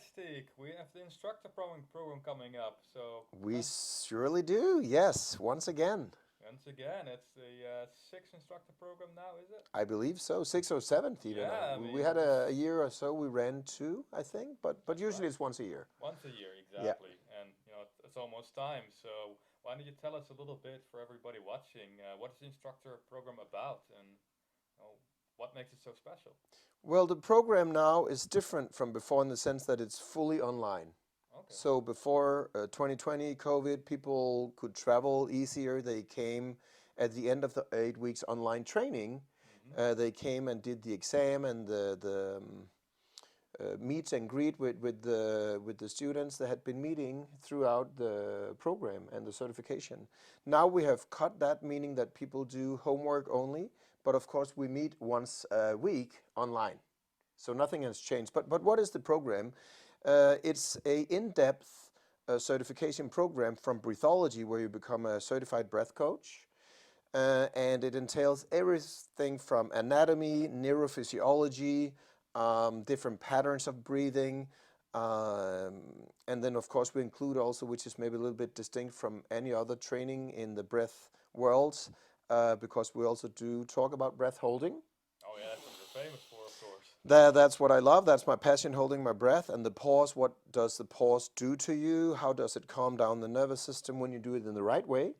right, Stig. We have the instructor program coming up. So We surely do, yes, once again. once again, it's the sixth instructor program now, is it? I believe so, sixth or seventh even. Yeah, I We mean, had a year or so, we ran two, I think, but that's usually right. it's once a year. Once a year, Yeah. exactly. And it's almost time. So why don't you tell us a little bit for everybody watching? What is the instructor program about, and what makes it so special? Well, the program now is different from before in the sense that it's fully online. Okay. So before 2020 COVID, people could travel easier. They came at the end of the 8 weeks online training. Mhm. They came and did the exam and the meet and greet with the students that had been meeting throughout the program and the certification. Now we have cut that, meaning that people do homework only, but of course we meet once a week online. So nothing has changed. But what is the program? It's a in-depth certification program from Breathology where you become a certified breath coach. And it entails everything from anatomy, neurophysiology, different patterns of breathing, and then of course we include also, which is maybe a little bit distinct from any other training in the breath world, because we also do talk about breath holding. Oh yeah, that's what you're famous for, of course. That's what I love. That's my passion, holding my breath. And the pause, what does the pause do to you? How does it calm down the nervous system when you do it in the right way? Mhm.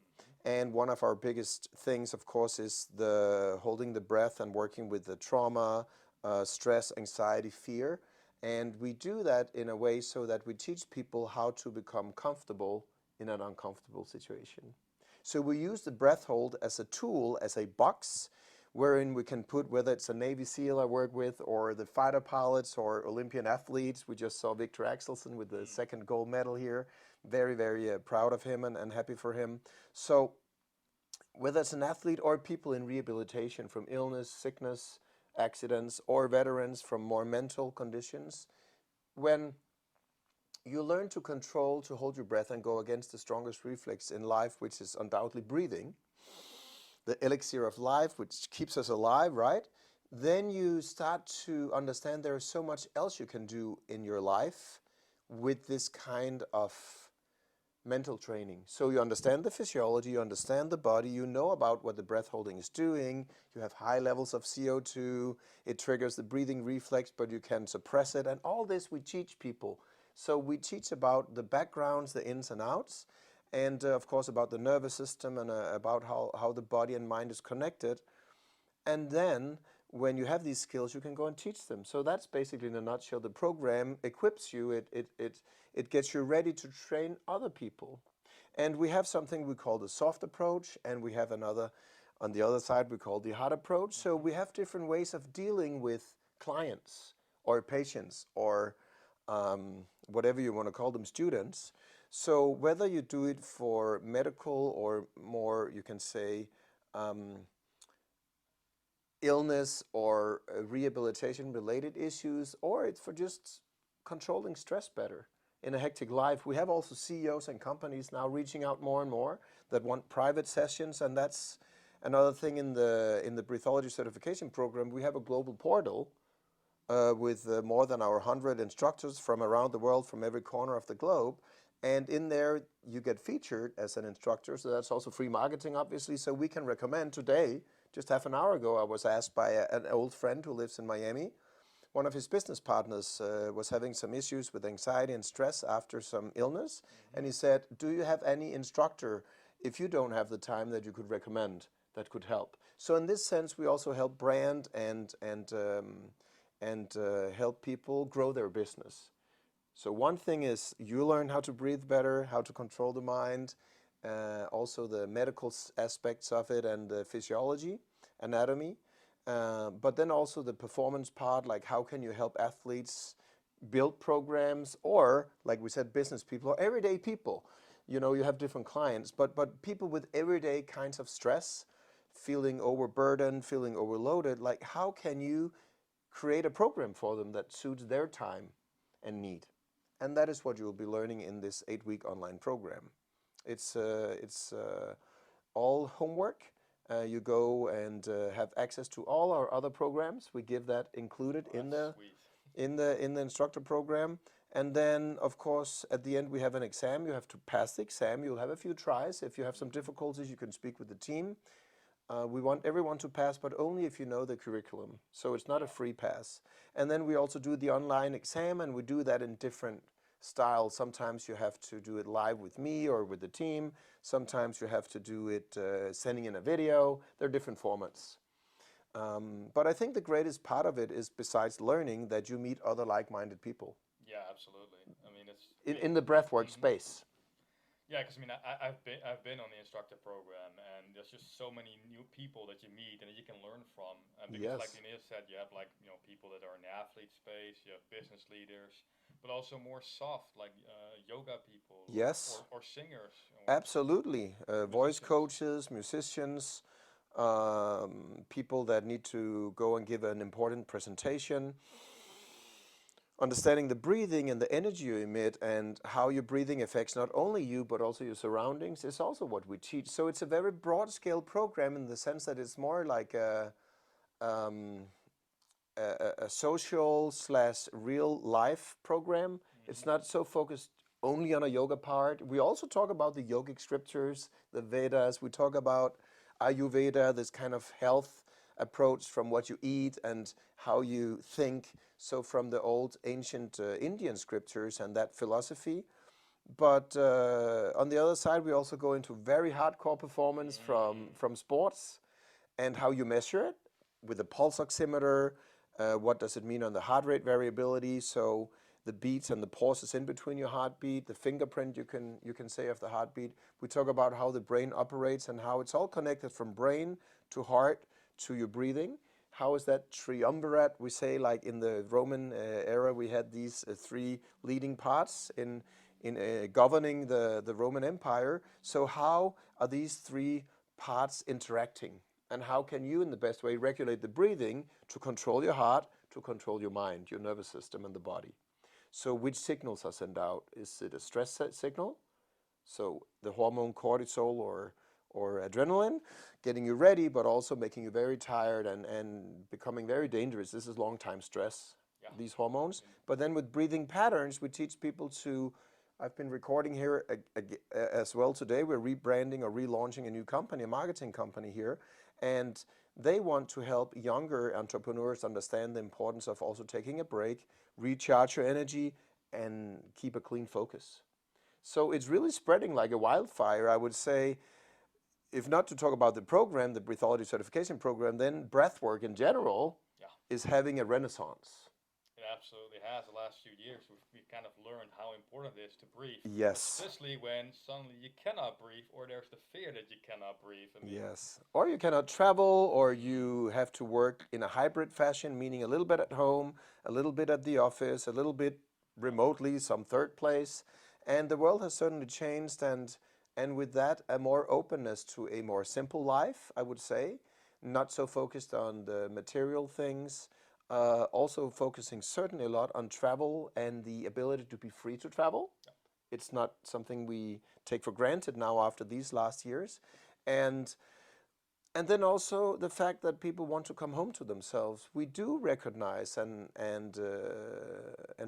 And one of our biggest things, of course, is the holding the breath and working with the trauma, stress, anxiety, fear. And we do that in a way so that we teach people how to become comfortable in an uncomfortable situation. So we use the breath hold as a tool, as a box, wherein we can put, whether it's a Navy SEAL I work with, or the fighter pilots, or Olympian athletes. We just saw Victor Axelsen with the Mm. second gold medal here. Very, very proud of him and happy for him. So whether it's an athlete or people in rehabilitation from illness, sickness, accidents, or veterans from more mental conditions, when you learn to control, to hold your breath and go against the strongest reflex in life, which is undoubtedly breathing, the elixir of life, which keeps us alive, right? Then you start to understand there is so much else you can do in your life with this kind of mental training. So you understand the physiology, you understand the body, you know about what the breath holding is doing, you have high levels of CO2, it triggers the breathing reflex, but you can suppress it. And all this we teach people. So we teach about the backgrounds, the ins and outs, and of course about the nervous system and about how the body and mind is connected. And then when you have these skills, you can go and teach them. So that's basically in a nutshell. The program equips you, it gets you ready to train other people. And we have something we call the soft approach, and we have another on the other side we call the hard approach. So Mhm. we have different ways of dealing with clients or patients or whatever you want to call them, students. So whether you do it for medical or more, you can say, um, illness or rehabilitation related issues, or it's for just controlling stress better in a hectic life. We have also CEOs and companies now reaching out more and more that want private sessions, and that's another thing in the Breathology certification program. We have a global portal with more than our 100 instructors from around the world, from every corner of the globe. And in there, you get featured as an instructor. So that's also free marketing, obviously. So we can recommend today, just half an hour ago, I was asked by an old friend who lives in Miami. One of his business partners was having some issues with anxiety and stress after some illness. Mhm. And he said, do you have any instructor, if you don't have the time, that you could recommend that could help? So in this sense, we also help brand and help people grow their business. So one thing is you learn how to breathe better, how to control the mind, also the medical aspects of it and the physiology, anatomy, but then also the performance part, like how can you help athletes build programs, or like we said, business people or everyday people. You know, you have different clients, but people with everyday kinds of stress, feeling overburdened, feeling overloaded, like how can you create a program for them that suits their time and need? And that is what you will be learning in this 8 week online program. It's all homework. You go and have access to all our other programs. We give that incled Oh, in that's the sweet. in the in the instructor program, And then, of course, at the end, we have an exam. You have to pass the exam. You'll have a few tries. If you have some difficulties, you can speak with the team. We want everyone to pass, but only if you know the curriculum. So it's not a Yeah. free pass. And then we also do the online exam, and we do that in different styles. Sometimes you have to do it live with me or with the team. Sometimes you have to do it sending in a video. There are different formats. But I think the greatest part of it is, besides learning, that you meet other like-minded people Yeah, absolutely. I mean, it's in the breathwork mhm. space. Yeah, because I mean, I've been on the instructor program, and there's just so many new people that you meet and that you can learn from. Because, like Yes, Linnea said, you have like people that are in the athlete space, you have business leaders, but also more soft like yoga people yes, or singers or absolutely. Voice musicians. coaches, musicians, people that need to go and give an important presentation. Understanding the breathing and the energy you emit and how your breathing affects not only you but also your surroundings is also what we teach. So it's a very broad scale program in the sense that it's more like um, a social slash real life program. It's Hmm. not so focused only on a yoga part. We also talk about the yogic scriptures, the Vedas. We talk about Ayurveda, this kind of health approach from what you eat and how you think. So from the old ancient Indian scriptures and that philosophy. But on the other side, we also go into very hardcore performance Mm. from sports and how you measure it with the pulse oximeter. What does it mean on the heart rate variability? So the beats and the pauses in between your heartbeat, the fingerprint you can say of the heartbeat. We talk about how the brain operates and how it's all connected from brain to heart to your breathing. How is that triumvirate? We say like in the Roman era, we had these three leading parts in governing the Roman Empire. So how are these three parts interacting? And how can you, in the best way, regulate the breathing to control your heart, to control your mind, your nervous system, and the body? So, which signals are sent out? Is it a stress signal? So, the hormone cortisol or adrenaline, getting you ready, but also making you very tired and becoming very dangerous. This is long time stress, Yeah. these hormones. Mm. But then with breathing patterns, we teach people to. I've been recording here as well today. We're rebranding or relaunching a new company, a marketing company here. And they want to help younger entrepreneurs understand the importance of also taking a break, recharge your energy, and keep a clean focus. So it's really spreading like a wildfire, I would say. If not to talk about the program, the Breatheology Certification Program, then breathwork in general Yeah. is having a renaissance. It absolutely has. The last few years, we've kind of learned how important it is to breathe, Yes, especially when suddenly you cannot breathe or there's the fear that you cannot breathe. I mean, yes. Or you cannot travel, or mm, you have to work in a hybrid fashion, meaning a little bit at home, a little bit at the office, a little bit yeah, remotely, some third place. And the world has certainly changed, and with that, a more openness to a more simple life, I would say, not so focused on the material things. Also focusing certainly a lot on travel and the ability to be free to travel. yeah, It's not something we take for granted now after these last years. And and then also the fact that people want to come home to themselves. We do recognize and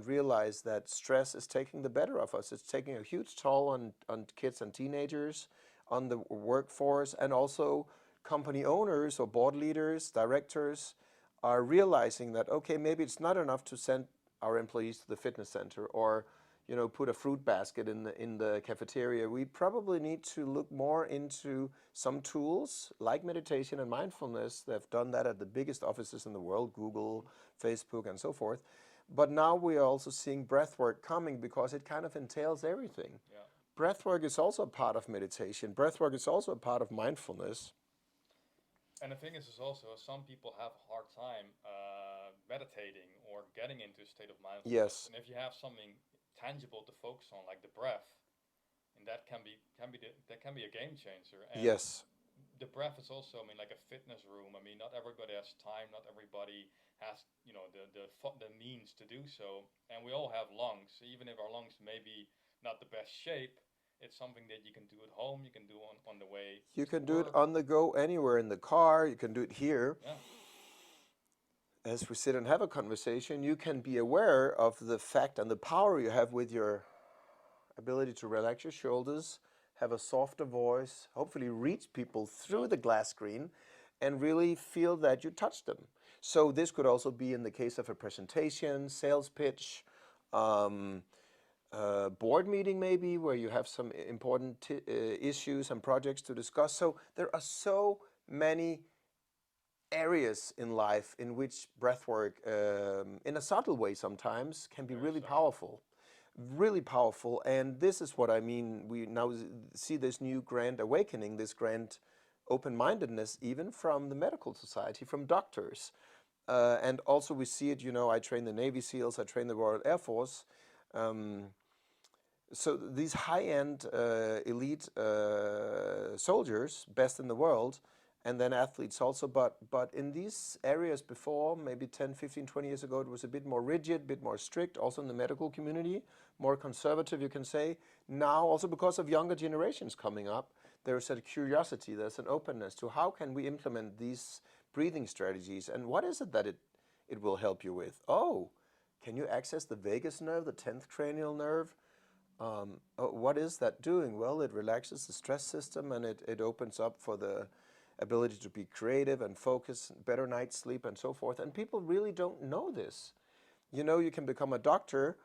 realize that stress is taking the better of us. It's taking a huge toll on kids and teenagers, on the workforce, and also company owners or board leaders, directors are realizing that okay, maybe it's not enough to send our employees to the fitness center or put a fruit basket in the cafeteria. We probably need to look more into some tools like meditation and mindfulness. They've done that at the biggest offices in the world, Google, Facebook, and so forth. But now we are also seeing breathwork coming because it kind of entails everything. yeah. Breathwork is also a part of meditation. Breathwork is also a part of mindfulness. And the thing is also some people have a hard time meditating or getting into a state of mindfulness. Yes, And if you have something tangible to focus on, like the breath, and that can be a game changer. And yes. the breath is also, I mean, like a fitness room. I mean, not everybody has time. Not everybody has, the means to do so. And we all have lungs. Even if our lungs may be not the best shape, it's something that you can do at home. You can do on the way You to can do it work. on the go anywhere in the car. You can do it here. Yeah. as we sit and have a conversation, you can be aware of the fact and the power you have with your ability to relax your shoulders, have a softer voice, hopefully reach people through the glass screen, and really feel that you touch them. So this could also be in the case of a presentation, sales pitch, um, board meeting maybe, where you have some important issues and projects to discuss. So there are so many areas in life in which breathwork, in a subtle way sometimes, can be Very really subtle. powerful. Really powerful. And this is what I mean. We now see this new grand awakening, this grand open-mindedness, even from the medical society, from doctors. And also we see it, I train the Navy SEALs, I train the Royal Air Force. Um, so these high-end elite soldiers, best in the world, and then athletes also, but in these areas before, maybe 10, 15, 20 years ago, it was a bit more rigid, a bit more strict, also in the medical community, more conservative, you can say. Now, also because of younger generations coming up, there's a curiosity, there's an openness to how can we implement these breathing strategies, and what is it that it will help you with? Oh, can you access the vagus nerve, the 10th cranial nerve? What is that doing? Well, it relaxes the stress system, and it opens up for the ability to be creative and focus, better night's sleep, and so forth. And people really don't know this. You can become a doctor.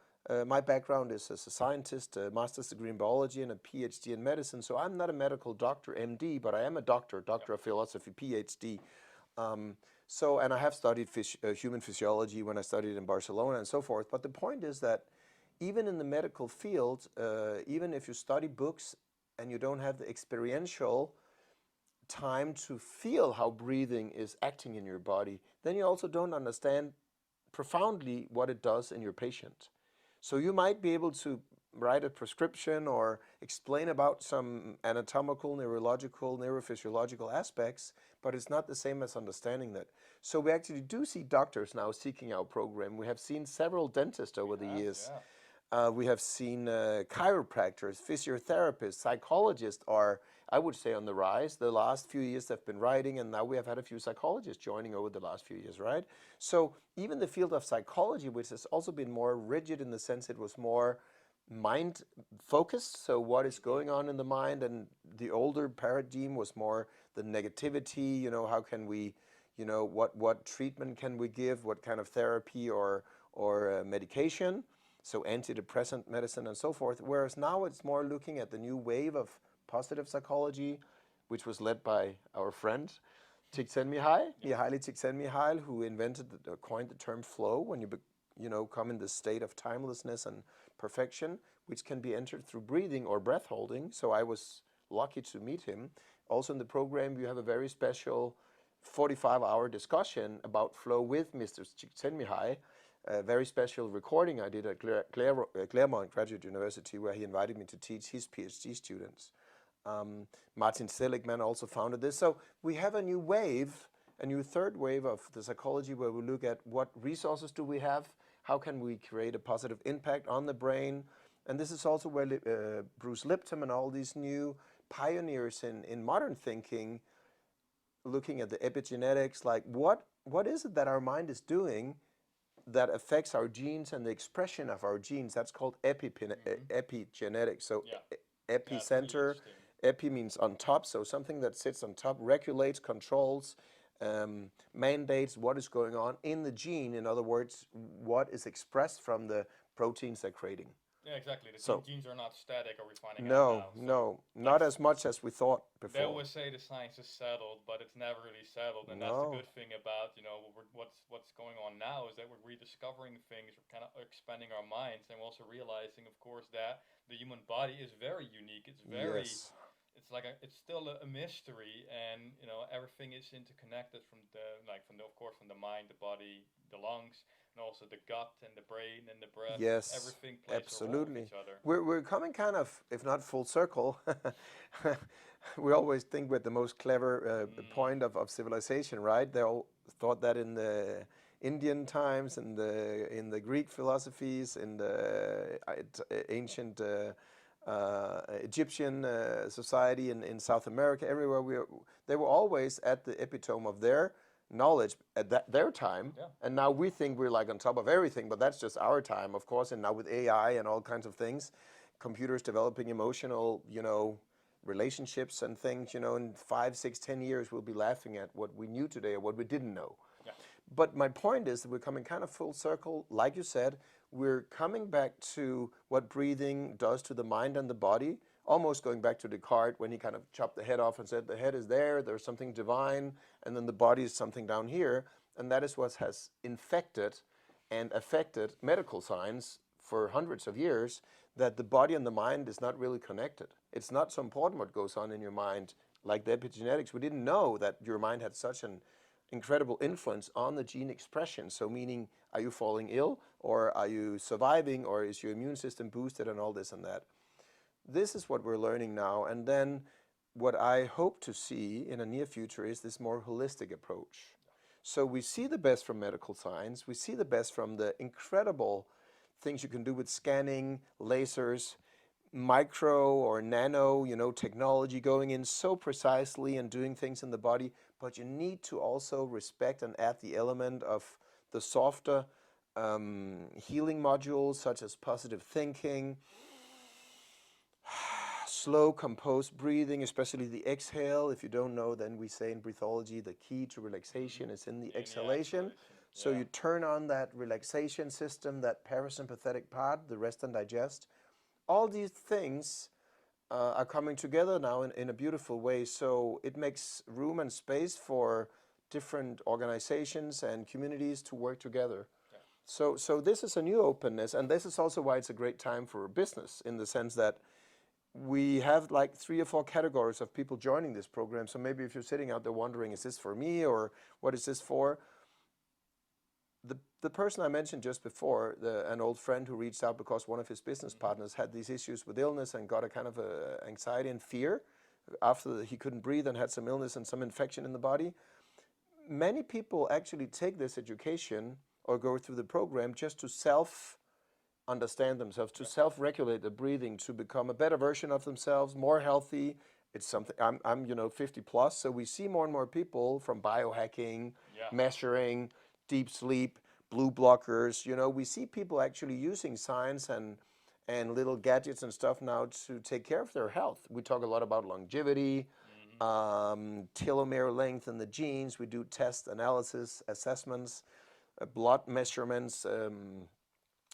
My background is as a scientist, a master's degree in biology and a PhD in medicine. So I'm not a medical doctor, MD, but I am a doctor of philosophy, PhD. And I have studied human physiology when I studied in Barcelona and so forth. But the point is that even in the medical field, even if you study books and you don't have the experiential time to feel how breathing is acting in your body, then you also don't understand profoundly what it does in your patient. So you might be able to write a prescription or explain about some anatomical, neurological, neurophysiological aspects, but it's not the same as understanding that. So we actually do see doctors now seeking our program. We have seen several dentists over the years. We have seen chiropractors, physiotherapists, psychologists are, I would say, on the rise. The last few years they've been writing, and now we have had a few psychologists joining over the last few years, right? So even the field of psychology, which has also been more rigid in the sense it was more mind focused, so what is going on in the mind, and the older paradigm was more the negativity, how can we, what treatment can we give, what kind of therapy or medication, so antidepressant medicine and so forth, whereas now it's more looking at the new wave of positive psychology, which was led by our friend Csikszentmihalyi, Mihaly Csikszentmihalyi, who coined the term flow, when you come in the state of timelessness and perfection, which can be entered through breathing or breath holding. So I was lucky to meet him. Also in the program, you have a very special 45-hour discussion about flow with Mr. Csikszentmihalyi, a very special recording I did at Claremont Graduate University, where he invited me to teach his PhD students. Martin Seligman also founded this. So we have a new wave, a new third wave of the psychology, where we look at what resources do we have, how can we create a positive impact on the brain. And this is also where Bruce Lipton and all these new pioneers in modern thinking, looking at the epigenetics, like what is it that our mind is doing that affects our genes and the expression of our genes. That's called epigenetics. So epicenter, epi means on top, so something that sits on top, regulates, controls, mandates what is going on in the gene. In other words, what is expressed from the proteins they're creating. Yeah, exactly. The genes are not static, are we finding out now? No, not as much as we thought before. They always say the science is settled, but it's never really settled, and that's the good thing about what's going on now, is that we're rediscovering things, we're kind of expanding our minds, and we're also realizing, of course, that the human body is very unique. It's very it's still a mystery, and everything is interconnected from the mind, the body, the lungs, and also the gut and the brain and the breath. Yes, everything plays absolutely. a role with each other. We're coming kind of, if not full circle. We always think we're the most clever point of civilization, right? They all thought that in the Indian times, in the Greek philosophies, in the ancient Egyptian society in South America, everywhere they were always at the epitome of their knowledge at their time, Yeah. and now we think we're like on top of everything, but that's just our time, of course. And now with AI and all kinds of things, computers developing emotional, relationships and things, in 5, 6, 10 years, we'll be laughing at what we knew today or what we didn't know. Yeah. But my point is that we're coming kind of full circle. Like you said, we're coming back to what breathing does to the mind and the body, almost going back to Descartes when he kind of chopped the head off and said, the head is there, there's something divine, and then the body is something down here. And that is what has infected and affected medical science for hundreds of years, that the body and the mind is not really connected. It's not so important what goes on in your mind, like the epigenetics. We didn't know that your mind had such an incredible influence on the gene expression. So meaning, are you falling ill, or are you surviving, or is your immune system boosted, and all this and that. This is what we're learning now. And then what I hope to see in a near future is this more holistic approach. So we see the best from medical science. We see the best from the incredible things you can do with scanning, lasers, micro or nano, technology going in so precisely and doing things in the body. But you need to also respect and add the element of the softer healing modules, such as positive thinking, slow, composed breathing, especially the exhale. If you don't know, then we say in Breatheology, the key to relaxation is in the exhalation. So you turn on that relaxation system, that parasympathetic part, the rest and digest. All these things are coming together now in a beautiful way. So it makes room and space for different organizations and communities to work together. Yeah. So this is a new openness, and this is also why it's a great time for business, in the sense that we have like 3 or 4 categories of people joining this program. So maybe if you're sitting out there wondering, is this for me, or what is this for? The person I mentioned just before, an old friend who reached out because one of his business partners had these issues with illness and got a kind of anxiety and fear after he couldn't breathe and had some illness and some infection in the body. Many people actually take this education or go through the program just to understand themselves, to self-regulate the breathing, to become a better version of themselves, more healthy. It's something, I'm 50 plus, so we see more and more people from biohacking, measuring, deep sleep, blue blockers. We see people actually using science and little gadgets and stuff now to take care of their health. We talk a lot about longevity, telomere length in the genes. We do test analysis, assessments, blood measurements,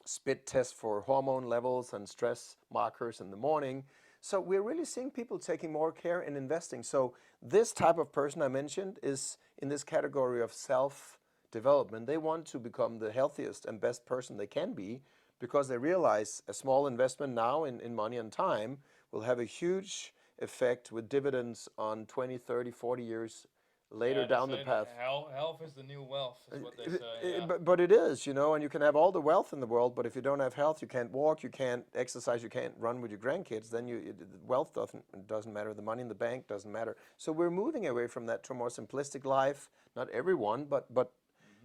spit tests for hormone levels and stress markers in the morning. So we're really seeing people taking more care and investing. So this type of person I mentioned is in this category of self-development. They want to become the healthiest and best person they can be, because they realize a small investment now in money and time will have a huge effect with dividends on 20, 30, 40 years later down the path. Health is the new wealth, is what they say. But it is, and you can have all the wealth in the world, but if you don't have health, you can't walk, you can't exercise, you can't run with your grandkids, then wealth doesn't matter, the money in the bank doesn't matter. So we're moving away from that to a more simplistic life. Not everyone, but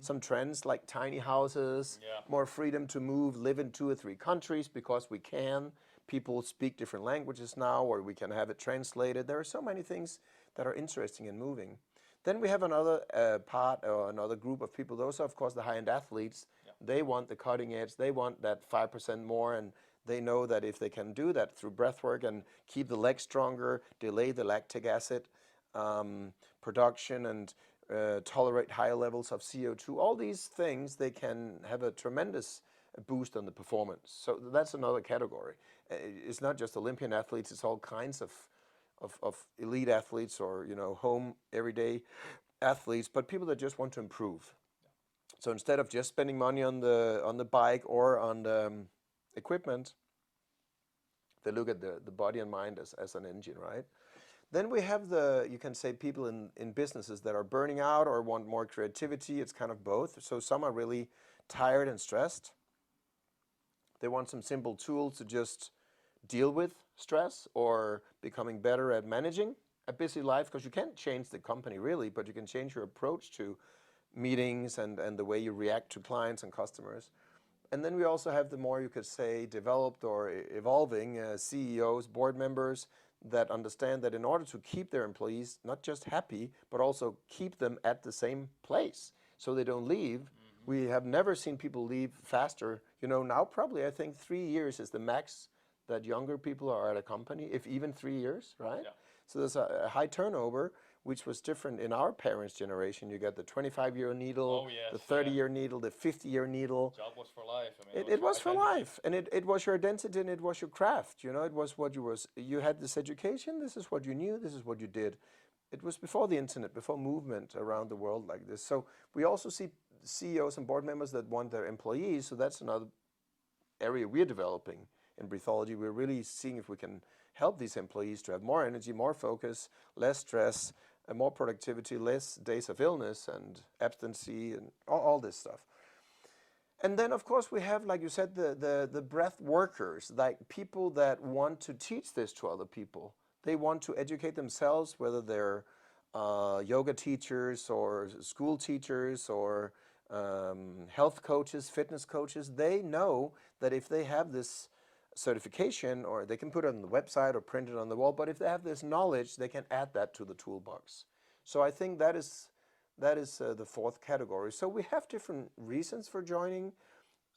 some trends like tiny houses, more freedom to move, live in 2 or 3 countries because we can. People speak different languages now, or we can have it translated. There are so many things that are interesting and moving. Then we have another part, or another group of people. Those are, of course, the high-end athletes. They want the cutting edge. They want that 5% more, and they know that if they can do that through breathwork and keep the legs stronger, delay the lactic acid production, and tolerate higher levels of CO2, all these things, they can have a tremendous boost on the performance. So that's another category. It's not just Olympian athletes. It's all kinds of elite athletes, or home everyday athletes, but people that just want to improve. So instead of just spending money on the bike or on the equipment, they look at the body and mind as an engine, right? Then we have you can say, people in businesses that are burning out or want more creativity. It's kind of both. So some are really tired and stressed. They want some simple tools to just deal with stress, or becoming better at managing a busy life, because you can't change the company really, but you can change your approach to meetings and the way you react to clients and customers. And then we also have the more, you could say, developed or evolving CEOs, board members that understand that in order to keep their employees not just happy, but also keep them at the same place so they don't leave. We have never seen people leave faster. Now probably I think 3 years is the max that younger people are at a company, if even 3 years, right? Yeah. So there's a high turnover, which was different in our parents' generation. You got the 25-year needle, Oh, yes, the 30-year needle, the 50-year needle. Job was for life. I mean, It was for identity. life, and it was your identity, and it was your craft. It was what you had this education. This is what you knew. This is what you did. It was before the internet, before movement around the world like this. So we also see CEOs and board members that want their employees. So that's another area we're developing in Breatheology. We're really seeing if we can help these employees to have more energy, more focus, less stress, and more productivity, less days of illness and abstinency and all this stuff. And then, of course, we have, like you said, the breath workers, like people that want to teach this to other people. They want to educate themselves, whether they're yoga teachers or school teachers or health coaches, fitness coaches. They know that if they have this certification, or they can put it on the website or print it on the wall, but if they have this knowledge, they can add that to the toolbox. So I think that is the fourth category. So we have different reasons for joining,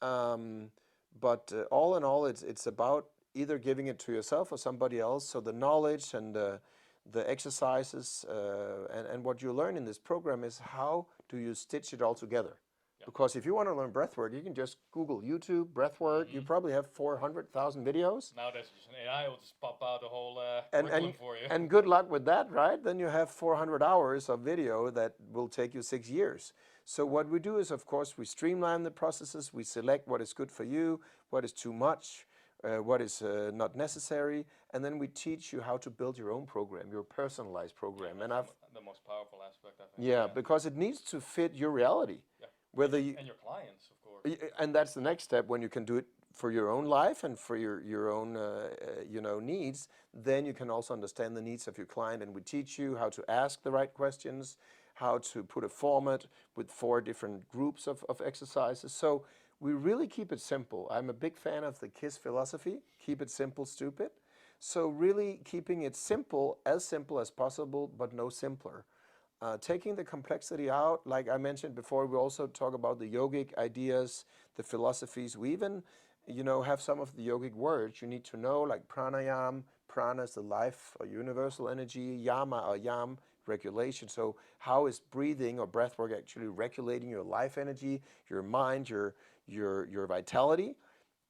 but all in all, it's about either giving it to yourself or somebody else. So the knowledge and the exercises and what you learn in this program is how do you stitch it all together. Yeah. Because if you want to learn breathwork, you can just Google YouTube, breathwork. You probably have 400,000 videos. Now there's just an AI will just pop out the whole And curriculum for you. and good luck with that, right? Then you have 400 hours of video that will take you 6 years. So what we do is, of course, we streamline the processes. We select what is good for you, what is too much, what is not necessary, and then we teach you how to build your own program, your personalized program. Yeah, and that's the most powerful aspect, I think. yeah, because it needs to fit your reality. Yeah. Whether you, and your clients, of course. and that's the next step. When you can do it for your own life and for your own needs, then you can also understand the needs of your client, and we teach you how to ask the right questions, how to put a format with 4 different groups of exercises. So we really keep it simple. I'm a big fan of the KISS philosophy, keep it simple, stupid. So really keeping it simple as possible, but no simpler. Taking the complexity out, like I mentioned before, we also talk about the yogic ideas, the philosophies. We even, have some of the yogic words you need to know, like pranayam. Prana is the life or universal energy, yama or yam, regulation. So how is breathing or breath work actually regulating your life energy, your mind, your vitality?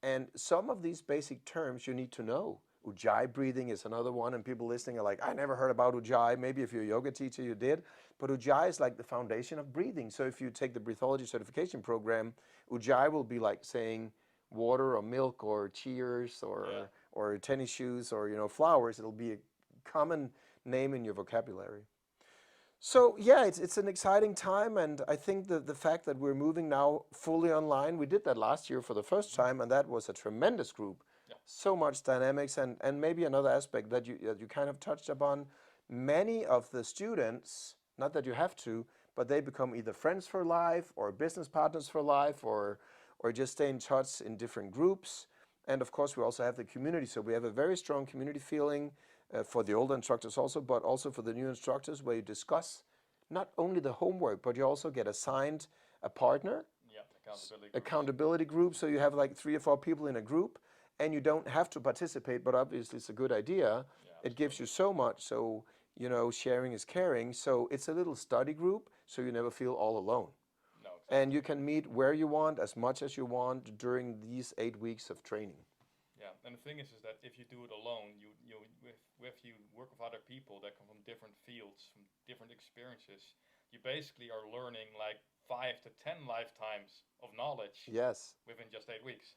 And some of these basic terms you need to know. Ujjayi breathing is another one, and people listening are like, I never heard about Ujjayi. Maybe if you're a yoga teacher, you did. But Ujjayi is like the foundation of breathing. So if you take the Breatheology Certification Program, Ujjayi will be like saying water or milk or cheers or tennis shoes or flowers. It'll be a common name in your vocabulary. So yeah, it's an exciting time, and I think the fact that we're moving now fully online, we did that last year for the first time, and that was a tremendous group. Yeah. So much dynamics, and maybe another aspect that you kind of touched upon. Many of the students, not that you have to, but they become either friends for life or business partners for life, or just stay in touch in different groups. And of course, we also have the community. So we have a very strong community feeling for the older instructors also, but also for the new instructors, where you discuss not only the homework, but you also get assigned a partner. Yeah, accountability group. So you have like 3 or 4 people in a group, and you don't have to participate, but obviously it's a good idea. Yeah, it gives you so much. So, sharing is caring. So it's a little study group, so you never feel all alone. No, exactly. And you can meet where you want, as much as you want during these 8 weeks of training. Yeah, and the thing is that if you do it alone, you work with other people that come from different fields, from different experiences, you basically are learning like 5 to 10 lifetimes of knowledge. Yes. Within just 8 weeks.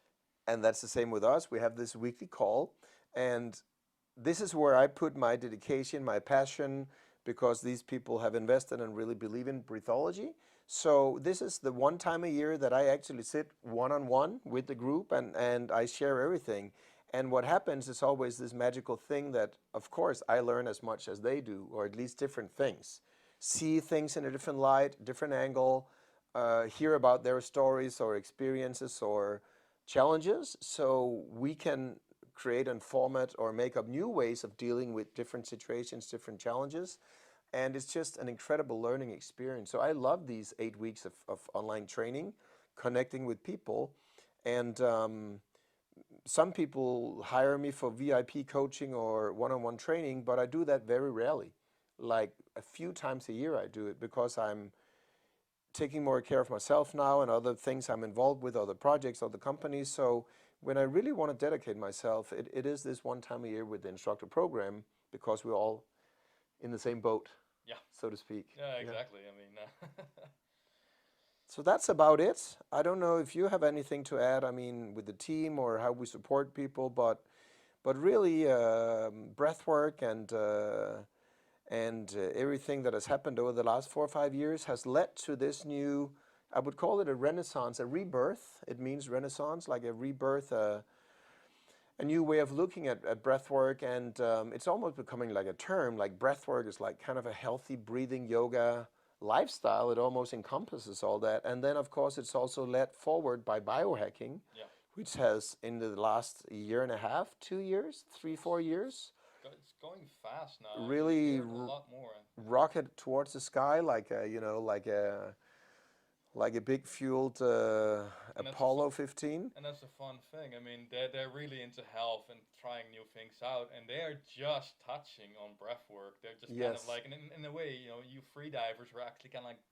And that's the same with us. We have this weekly call, and this is where I put my dedication, my passion, because these people have invested and really believe in breathology. So this is the one time a year that I actually sit one-on-one with the group, and I share everything. And what happens is always this magical thing that, of course, I learn as much as they do, or at least different things. See things in a different light, different angle, hear about their stories or experiences or challenges, so we can create and format or make up new ways of dealing with different situations, different challenges. And it's just an incredible learning experience. So I love these 8 weeks of online training, connecting with people. And some people hire me for VIP coaching or one-on-one training, but I do that very rarely. Like a few times a year I do it because I'm taking more care of myself now and other things I'm involved with, other projects, other companies. So when I really want to dedicate myself, it is this one time a year with the instructor program because we're all in the same boat, Yeah. so to speak. Yeah, Yeah. exactly. I mean, So that's about it. I don't know if you have anything to add, I mean, with the team or how we support people, but really breathwork and everything that has happened over the last 4 or 5 years has led to this new, I would call it a renaissance, a rebirth. It means renaissance, like a rebirth, a new way of looking at breath work, and it's almost becoming like a term. Like breath work is like kind of a healthy breathing yoga lifestyle. It almost encompasses all that. And then of course it's also led forward by biohacking, yeah. which has in the last year and a half, 2 years, 3, 4 years, It's going fast now. You really hear it a lot more. rocket towards the sky like a, like a big fueled And that's a Apollo 15. and that's a fun thing. I mean, they're really into health and trying new things out, and they are just touching on breath work. They're just kind of Yes. like, and in a way, you free divers were actually kind of like,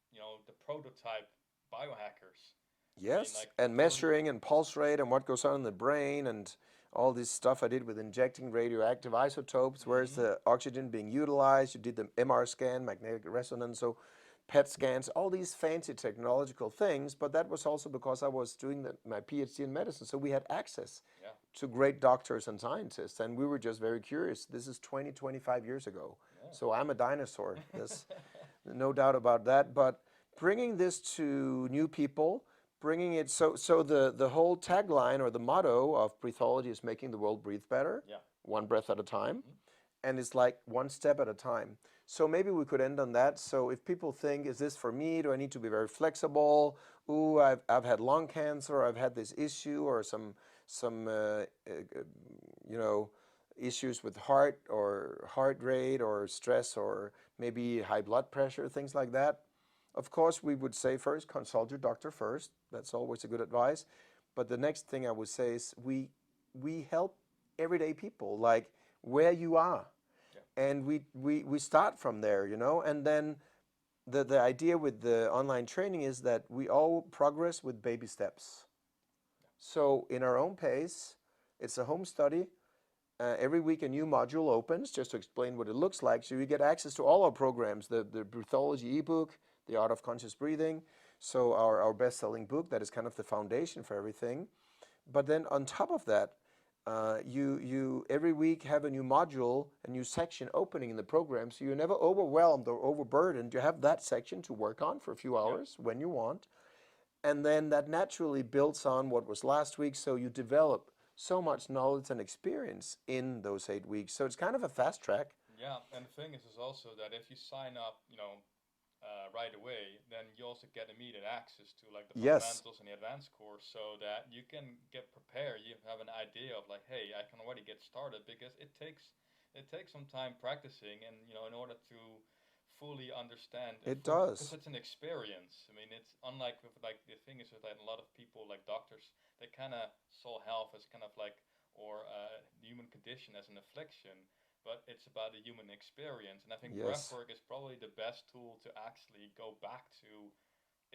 the prototype biohackers. I mean, Yes, like and fully. measuring and pulse rate and what goes on in the brain and all this stuff I did with injecting radioactive isotopes. Where's Hmm. the oxygen being utilized? You did the MR scan, magnetic resonance, so PET scans, all these fancy technological things. But that was also because I was doing my PhD in medicine, so we had access Yeah. to great doctors and scientists, and we were just very curious. This is 20, 25 years ago, so I'm a dinosaur. There's no doubt about that. But bringing this to new people, bringing it so the whole tagline or the motto of Breatheology is making the world breathe better, Yeah. one breath at a time, Hmm. and it's like one step at a time. So maybe we could end on that. So if people think, is this for me? Do I need to be very flexible? Ooh, I've had lung cancer, or I've had this issue, or some you know issues with heart or heart rate or stress or maybe high blood pressure, things like that. Of course, we would say first consult your doctor first. That's always a good advice. But the next thing I would say is we help everyday people like where you are, Yeah. and we start from there, and then the idea with the online training is that we all progress with baby steps. So in our own pace, it's a home study. Every week a new module opens just to explain what it looks like. So you get access to all our programs, the Breathology ebook, the Art of Conscious Breathing, so our best-selling book that is kind of the foundation for everything. But then on top of that, you every week have a new module, a new section opening in the program, so you're never overwhelmed or overburdened. You have that section to work on for a few Yeah. hours when you want, and then that naturally builds on what was last week, so you develop so much knowledge and experience in those 8 weeks. So it's kind of a fast track. Yeah. And the thing is also that if you sign up, right away, then you also get immediate access to like the Yes, fundamentals and the advanced course, so that you can get prepared. You have an idea of like, hey, I can already get started, because it takes some time practicing, and in order to fully understand and it fully, because does. it's an experience. I mean, it's unlike with like the thing is that a lot of people like doctors, they kind of saw health as kind of like, or the human condition as an affliction, but it's about the human experience. And I think Yes, breathwork is probably the best tool to actually go back to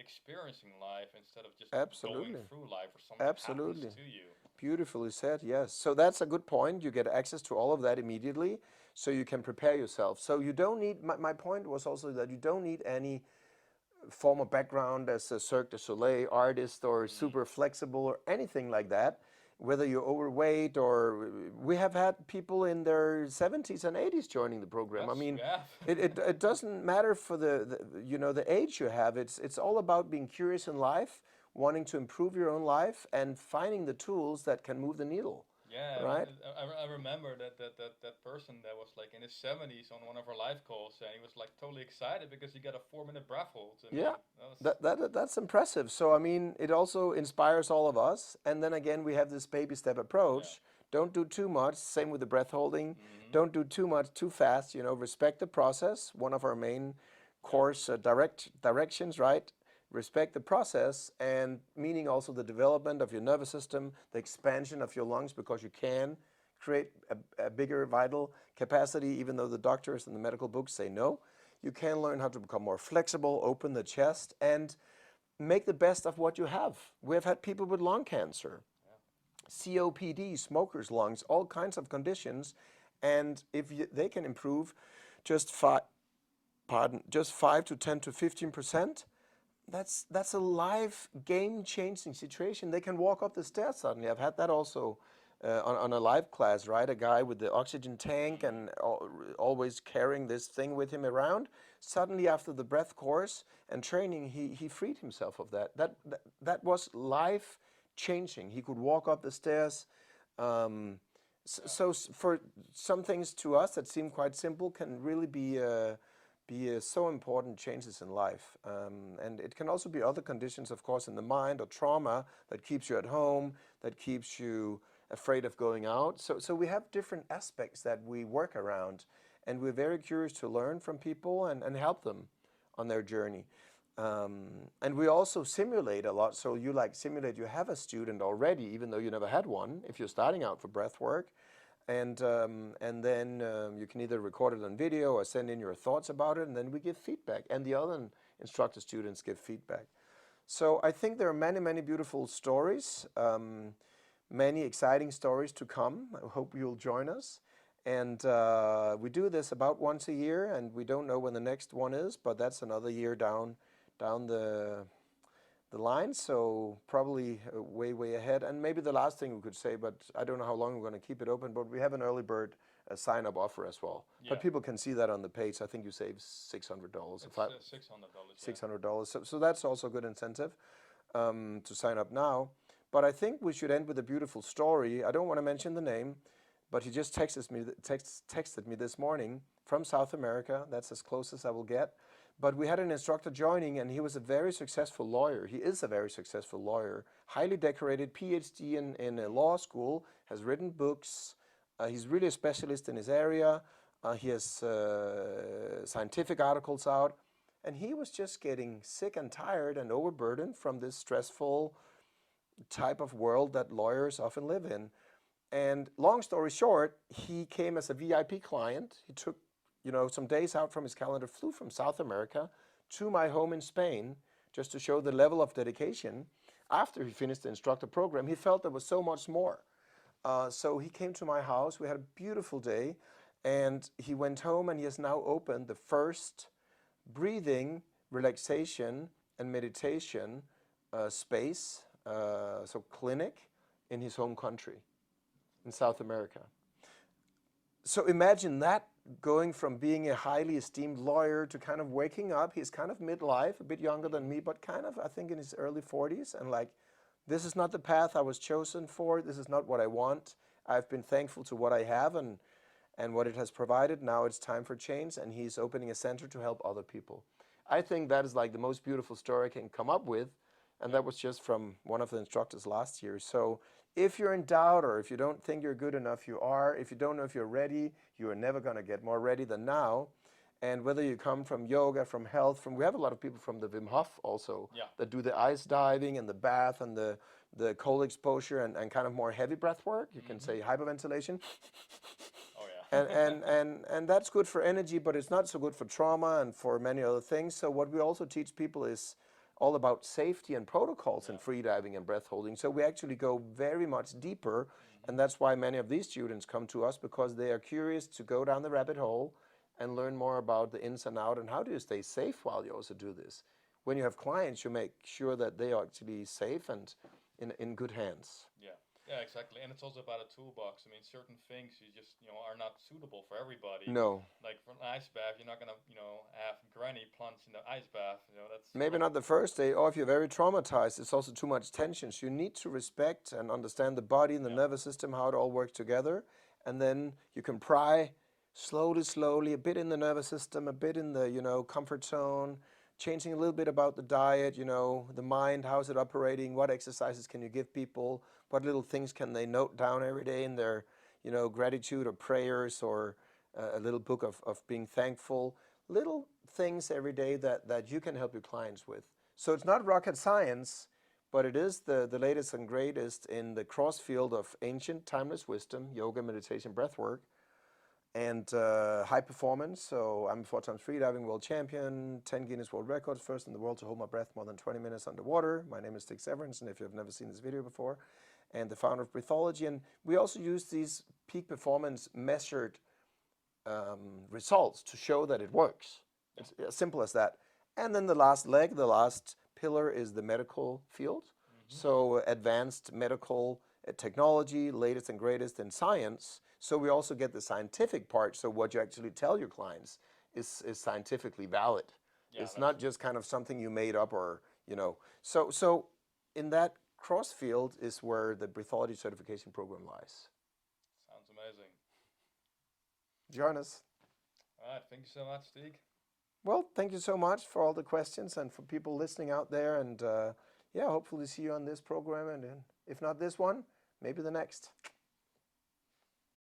experiencing life instead of just going absolutely. through life or something happens Absolutely. to you. Beautifully said, yes. So that's a good point. You get access to all of that immediately, so you can prepare yourself. So you don't need, my point was also that you don't need any formal background as a Cirque du Soleil artist or Mm. super flexible or anything like that. Whether you're overweight or we have had people in their 70s and 80s joining the program. I Yes, we mean, have. it doesn't matter for the age you have. It's all about being curious in life, wanting to improve your own life, and finding the tools that can move the needle, Yeah, I mean, right? I remember that person that was like in his 70s on one of our live calls, and he was like totally excited because he got a 4-minute breath hold. I Yeah, mean, that was. that's impressive. So I mean, it also inspires all of us. And then again, we have this baby step Yeah. approach Don't do too much. Same with the breath holding. Mm-hmm. Don't do too much too fast. Respect the process. One of our main course directions, right? Respect the process, and meaning also the development of your nervous system, the expansion of your lungs, because you can create a bigger vital capacity, even though the doctors and the medical books say no. You can learn how to become more flexible, open the chest, and make the best of what you have. We've had people with lung cancer, COPD, smokers' lungs, all kinds of conditions, and if they can improve just 5 to 10 to 15%, that's a life game-changing situation. They can walk up the stairs suddenly. I've had that also on a live class, right? A guy with the oxygen tank and always carrying this thing with him around. Suddenly, after the breath course and training, he freed himself of that. That was life-changing. He could walk up the stairs. So for some things to us that seem quite simple can really be so important changes in life. And it can also be other conditions, of course, in the mind or trauma that keeps you at home, that keeps you afraid of going out. So we have different aspects that we work around, and we're very curious to learn from people and help them on their journey. And we also simulate a lot. So you simulate, you have a student already, even though you never had one, if you're starting out for breath work. And then you can either record it on video or send in your thoughts about it, and then we give feedback. And the other instructor students give feedback. So I think there are many, many beautiful stories, many exciting stories to come. I hope you'll join us. And we do this about once a year, and we don't know when the next one is, but that's another year down the line, so probably way ahead. And maybe the last thing we could say, but I don't know how long we're going to keep it open, but we have an early bird sign-up offer as well. Yeah. But people can see that on the page. I think you save $600. It's $600. $600. So that's also a good incentive to sign up now. But I think we should end with a beautiful story. I don't want to mention the name, but he just texted me this morning from South America. That's as close as I will get. But we had an instructor joining, and he was a very successful lawyer. He is a very successful lawyer, highly decorated, PhD in a law school, has written books. He's really a specialist in his area. He has scientific articles out. And he was just getting sick and tired and overburdened from this stressful type of world that lawyers often live in. And long story short, he came as a VIP client. He took some days out from his calendar, flew from South America to my home in Spain just to show the level of dedication. After he finished the instructor program, he felt there was so much more. So he came to my house. We had a beautiful day, and he went home, and he has now opened the first breathing, relaxation, and meditation space, so clinic, in his home country in South America. So imagine that, going from being a highly esteemed lawyer to kind of waking up. He's kind of midlife, a bit younger than me, but kind of, I think, in his early 40s. And this is not the path I was chosen for. This is not what I want. I've been thankful to what I have and what it has provided. Now it's time for change, and he's opening a center to help other people. I think that is the most beautiful story I can come up with. And that was just from one of the instructors last year. So if you're in doubt, or if you don't think you're good enough, you are. If you don't know if you're ready, you are never going to get more ready than now. And whether you come from yoga, from health, we have a lot of people from the Wim Hof also, that do the ice diving and the bath and the cold exposure and kind of more heavy breath work. You can say hyperventilation. Oh yeah. and that's good for energy, but it's not so good for trauma and for many other things. So what we also teach people is all about safety and protocols in freediving and breath holding. So we actually go very much deeper, and that's why many of these students come to us, because they are curious to go down the rabbit hole and learn more about the ins and outs and how do you stay safe while you also do this. When you have clients, you make sure that they are actually safe and in good hands. Yeah, exactly. And it's also about a toolbox. I mean, certain things you just, are not suitable for everybody. No. Like for an ice bath, you're not going to, have granny plunge in the ice bath. That's maybe not the first day, or if you're very traumatized, it's also too much tension. So you need to respect and understand the body and the nervous system, how it all works together. And then you can pry slowly, a bit in the nervous system, a bit in the, comfort zone, changing a little bit about the diet, the mind, how's it operating, what exercises can you give people, what little things can they note down every day in their, gratitude or prayers, or a little book of being thankful, little things every day that you can help your clients with. So it's not rocket science, but it is the latest and greatest in the cross field of ancient, timeless wisdom, yoga, meditation, breath work, and high performance. So I'm a 4-time freediving world champion, 10 Guinness World Records, first in the world to hold my breath more than 20 minutes underwater. My name is Stig Severinsen, if you've never seen this video before, and the founder of Breatheology. And we also use these peak performance measured results to show that it works. It's as simple as that. And then the last leg, the last pillar, is the medical field. So advanced medical technology, latest and greatest in science. So we also get the scientific part. So what you actually tell your clients is scientifically valid. Yeah, it's not just kind of something you made up, or, So in that cross field is where the Breatheology Certification Program lies. Sounds amazing. Join us. All right, thank you so much, Stig. Well, thank you so much for all the questions and for people listening out there. And hopefully see you on this program. And if not this one, maybe the next.